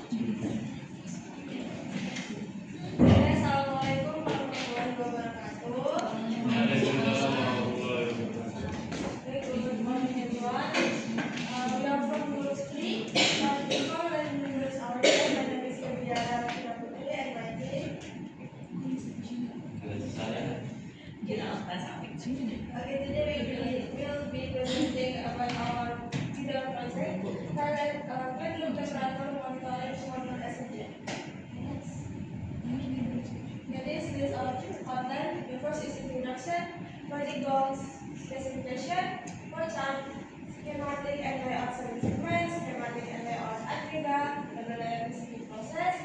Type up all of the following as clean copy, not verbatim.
Assalamualaikum warahmatullahi wabarakatuh. Waalaikumsalam warahmatullahi wabarakatuh. Good morning, everyone. We are from Group 3. Before letting me introduce our team, my name is Gabriela Rafina Putri and my team. Okay, today we'll be presenting about our video project titled Quick Look Temperature Monitoring Module Assembly. This is our content. The first is introduction, project goals, specification, flowchart, schematic and layout service sequence, schematic and layout aggregate, development PCB process,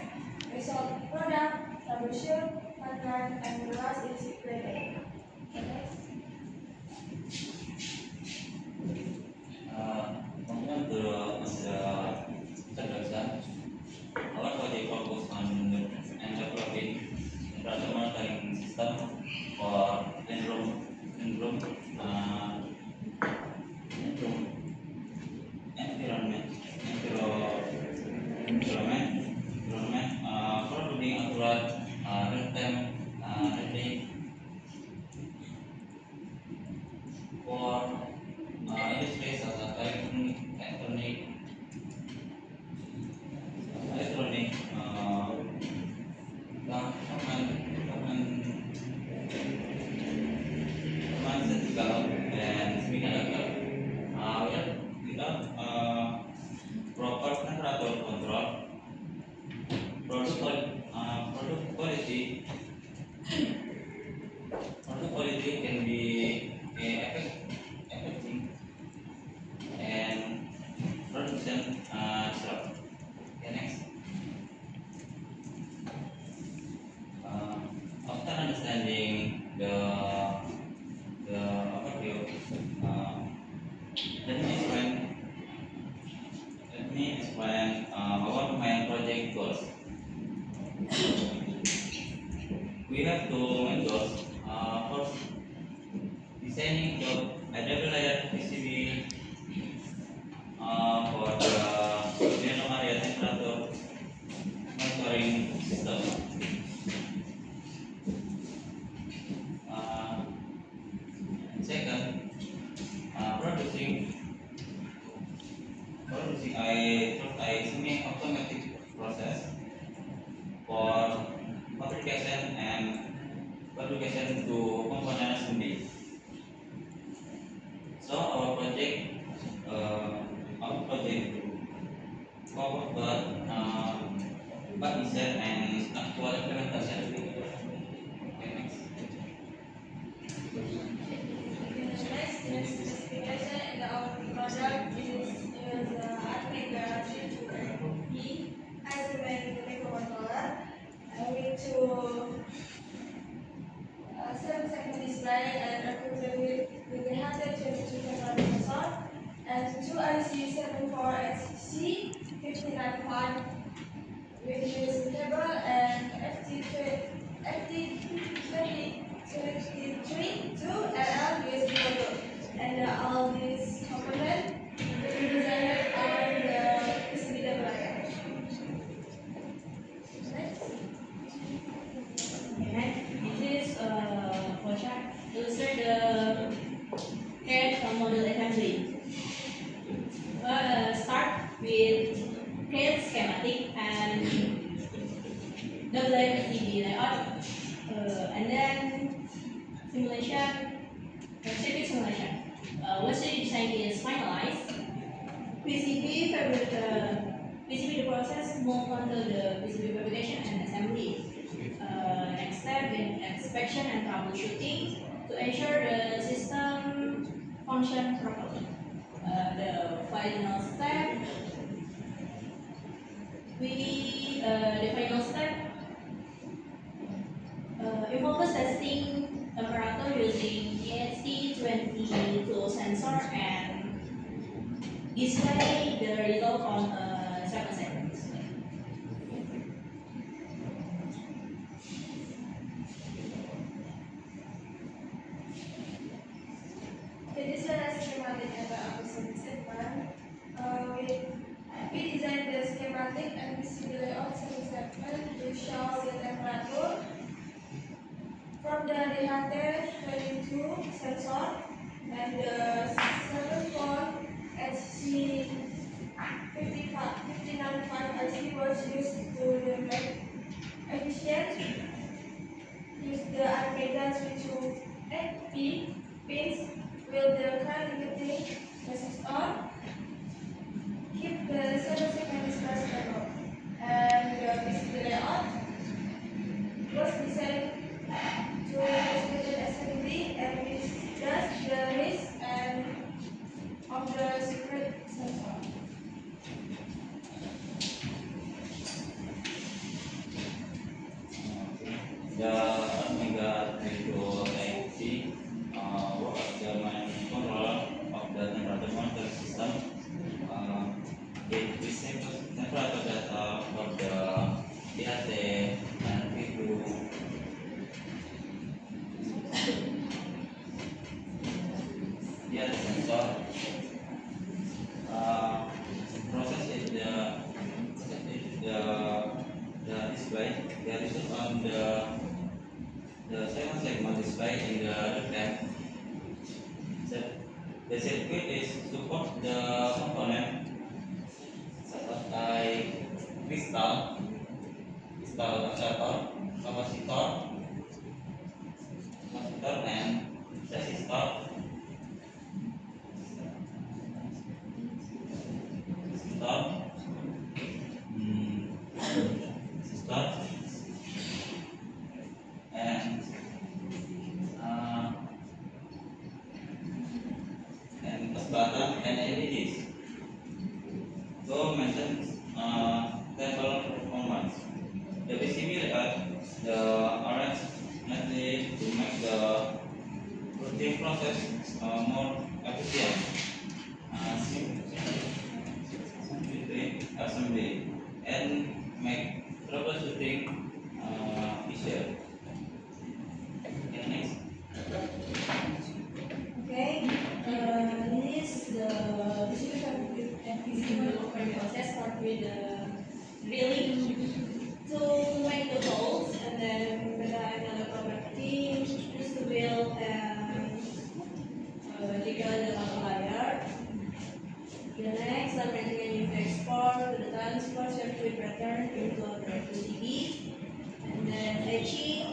result product, troubleshoot, timeline, and the last is grading. Welcome to the introduction. Our project focus on developing temperature monitoring system for in-room environment providing accurate real-time reading for industries such as electronic pharmaceutical and semiconductor. Without proper temperature control, product quality can be affecting and production disrupt. Okay, next. After understanding the overview, let me explain our main project goals. We have two main goals. First, designing the double layer PCB for the minimum area temperature monitoring system. Second, producing a semi-automatic process for fabrication to component assembly. So our project cover but design and actual implementation. Okay, next. Next is specification and our product is aggregate E isolated microcontroller with two 7-second display and represented with the 122 processor and two IC74HC 595 with USB cable and FT23 to LL USB cable. And all these components will be designed on the PCB layer. Next. Next, this is flowchart illustrate the CAD model assembly. Start with CAD schematic and double layer PCB layout, and then simulation, circuit simulation. Once the design is finalized, PCB the process move on to the PCB fabrication and assembly. Next step in inspection and troubleshooting to ensure the system function properly. The final step, involves testing temperature using EST20 flow sensor and display the result on a 7-second display. Okay, this is a schematic and the assembly segment. We designed the schematic and PCB show the temperature from the DHT22 sensor and the 7-volt HC 595 IC was used to make efficient. Use the arcade switch to 8 pins with the current limiting resistor. Keep the 7-second display stable. And the PCB layout was designed to specification assembly and is just the wrist and of the secret sensor. The Omega 380 was the main controller of the temperature monitor system. It receives temperature data for the DHT and P2 sensor. Process is the display. The result on the 7 segment display in the other tab. The circuit is support the component such as crystal, oscillator, capacitor, and resistor. Resistor, resistor, and push button and LEDs. To mention table performance, the PCB layout the orange neatly to make the routine process more efficient. Simplify assembly and make troubleshooting easier. Okay, next. Okay, this is the PCB development process. Start with the drilling to make the holes, and then the electromagnetic team is to build and jiggle the upper layer. The next, I'm going to export the transfer circuit pattern into the PCB, and then etching.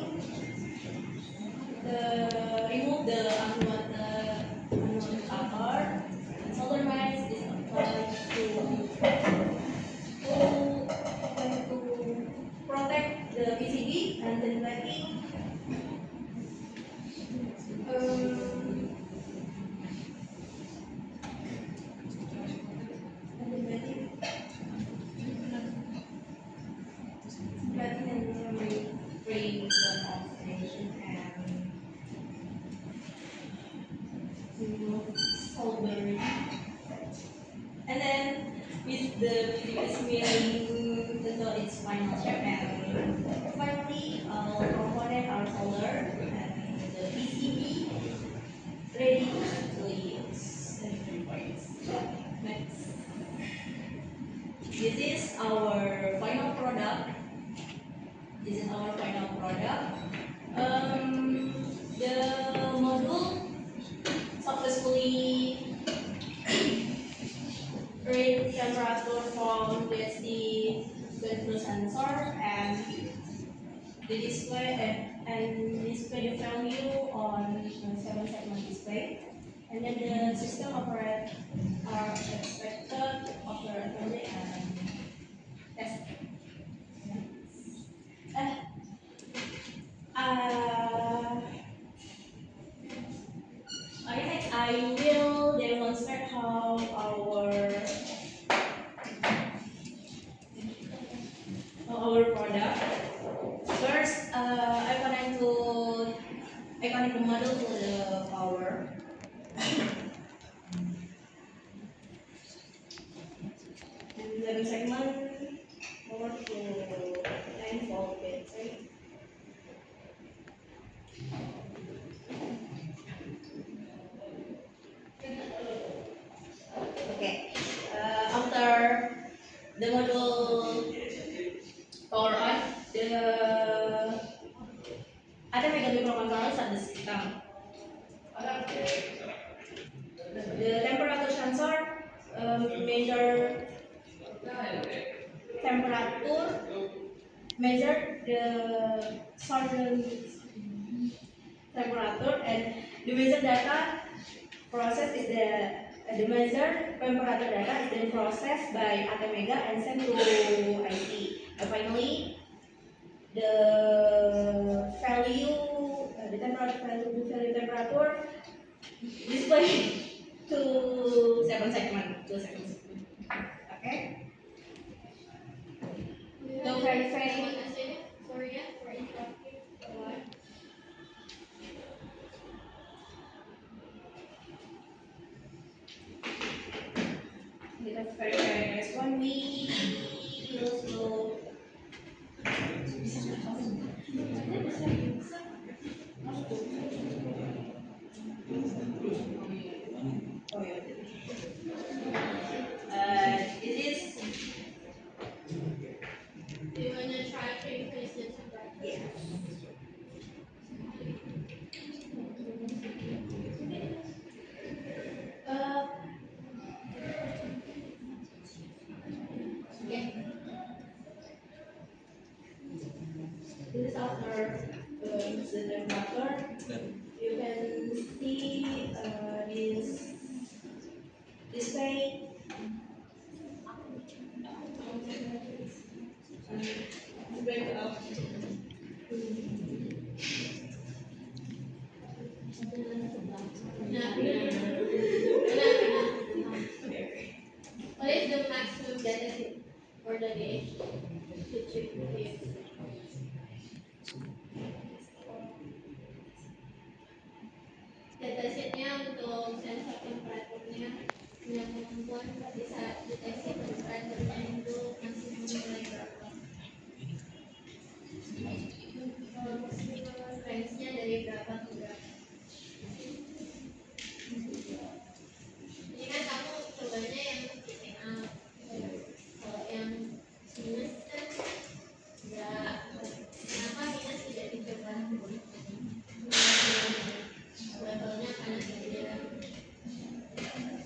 Remove the unwanted cover. And solder mask is applied to protect the PCB and the backing. Free of station and soldering. And then with the PCB milling until its final shape, and finally all components are soldered and the PCB ready to use. Next. This is our final product. The module successfully read temperature from the sensor and the display and display the value on 7-segment display. And then the system operate are expected after assembly and test. Okay, next I will demonstrate how our product. First, I connect the model to the power. And 7 segment power to 9-volt battery. Okay. After the module power on, the temperature, measure the solvent temperature, and the measure data process is the measure temperature data is then processed by Atmega and sent to IC. And finally, the value, the value temperature display to 7 segment, Okay. No verify. Sorry ya for interrupting. Kita verify respon we also oh ya. It is Do you wanna try to increase the temperature? yeah. Okay. This is after the temperature. You can see this display. Break up. Nah, what is the maximum data for the day? To check if datasetnya untuk sensor temperaturnya punya kemampuan bisa deteksi temperaturnya itu maksimum nilai berapa. Range-nya dari berapa ke berapa. Ini kan kamu cobanya yang titik out. Kalau yang minus kan enggak. Kenapa minus tidak dicoba? Levelnya panas saja.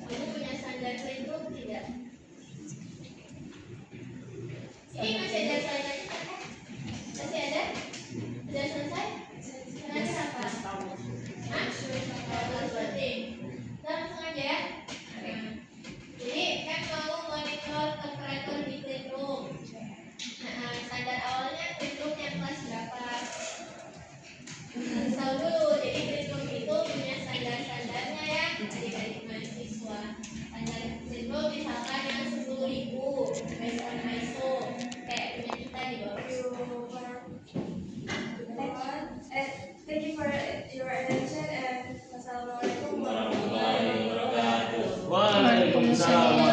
Kamu punya standar clean room tidak? Ini masih ada slide-nya kan? Masih ada? Sudah selesai? Sekarang apa? Hah? Bagus berarti. Kita langsung aja ya. Jadi kan mau monitor temperatur di clean room. Nah, standar awalnya clean room yang kelas berapa? Harus tahu dulu. Jadi clean room itu punya standar-standarnya ya, adik-adik mahasiswa. Standar clean room misalkan yang 10.000 based on ISO. Kayak punya kita di bawah. Thank you for your attention and wassalamualaikum Warahmatullahi wabarakatuh. Waalaikumsalam